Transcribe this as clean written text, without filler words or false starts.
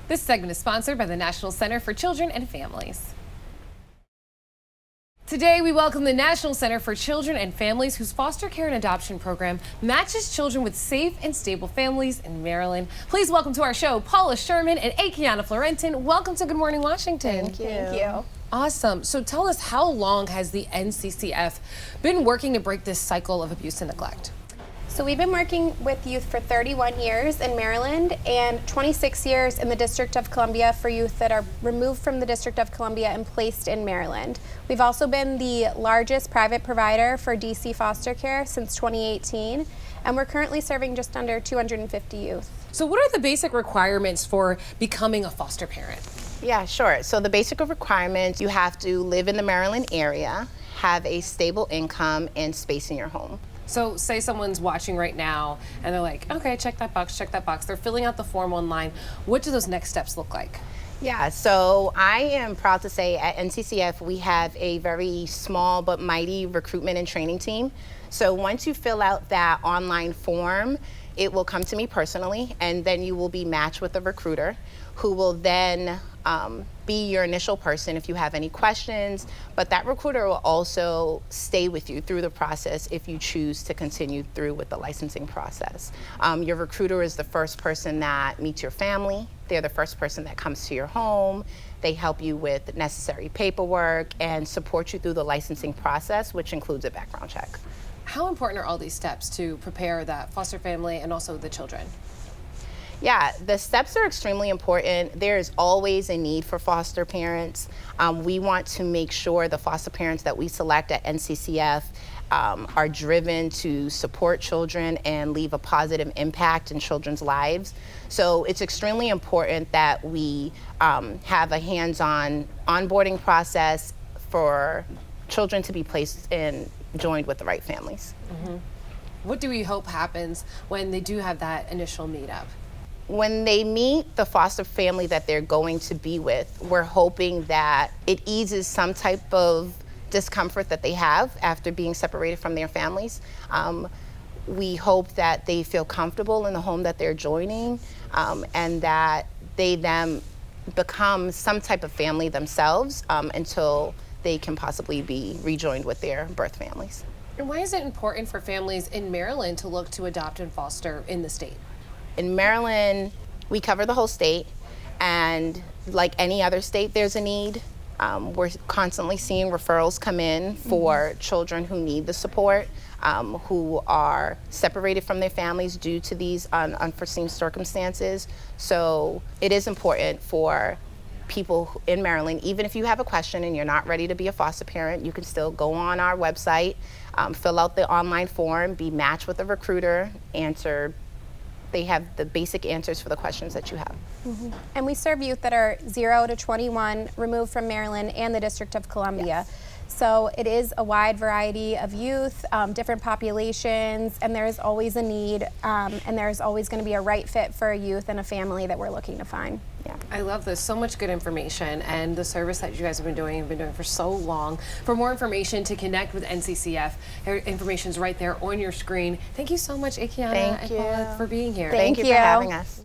This segment is sponsored by the National Center for Children and Families. Today, we welcome the National Center for Children and Families, whose foster care and adoption program matches children with safe and stable families in Maryland. Please welcome to our show, Paula, Sherman, and Akiana Fleurantin. Welcome to Good Morning Washington. Thank you. Awesome. So tell us, how long has the NCCF been working to break this cycle of abuse and neglect? So we've been working with youth for 31 years in Maryland and 26 years in the District of Columbia for youth that are removed from the District of Columbia and placed in Maryland. We've also been the largest private provider for DC foster care since 2018, and we're currently serving just under 250 youth. So what are the basic requirements for becoming a foster parent? Yeah, sure. So the basic requirements, you have to live in the Maryland area, have a stable income, and space in your home. So say someone's watching right now and they're like, okay, check that box, check that box. They're filling out the form online. What do those next steps look like? Yeah, so I am proud to say at NCCF we have a very small but mighty recruitment and training team. So once you fill out that online form, it will come to me personally, and then you will be matched with a recruiter who will then be your initial person if you have any questions, but that recruiter will also stay with you through the process if you choose to continue through with the licensing process. Your recruiter is the first person that meets your family. They're the first person that comes to your home. They help you with necessary paperwork and support you through the licensing process, which includes a background check. How important are all these steps to prepare that foster family and also the children? Yeah, the steps are extremely important. There is always a need for foster parents. We want to make sure the foster parents that we select at NCCF are driven to support children and leave a positive impact in children's lives. So it's extremely important that we have a hands-on onboarding process for children to be placed and joined with the right families. Mm-hmm. What do we hope happens when they do have that initial meetup? When they meet the foster family that they're going to be with, we're hoping that it eases some type of discomfort that they have after being separated from their families. We hope that they feel comfortable in the home that they're joining, and that they then become some type of family themselves until they can possibly be rejoined with their birth families. And why is it important for families in Maryland to look to adopt and foster in the state? In Maryland, we cover the whole state, and like any other state, there's a need. We're constantly seeing referrals come in for children who need the support, who are separated from their families due to these unforeseen circumstances. So it is important for people in Maryland, even if you have a question and you're not ready to be a foster parent, you can still go on our website, fill out the online form, be matched with a recruiter, they have the basic answers for the questions that you have. Mm-hmm. And we serve youth that are 0 to 21, removed from Maryland and the District of Columbia. Yes. So it is a wide variety of youth, different populations, and there is always a need, and there's always going to be a right fit for a youth and a family that we're looking to find. Yeah. I love this. So much good information, and the service that you guys have been doing for so long. For more information to connect with NCCF, information's right there on your screen. Thank you so much, Akiana and Paula, for being here. Thank you for having us.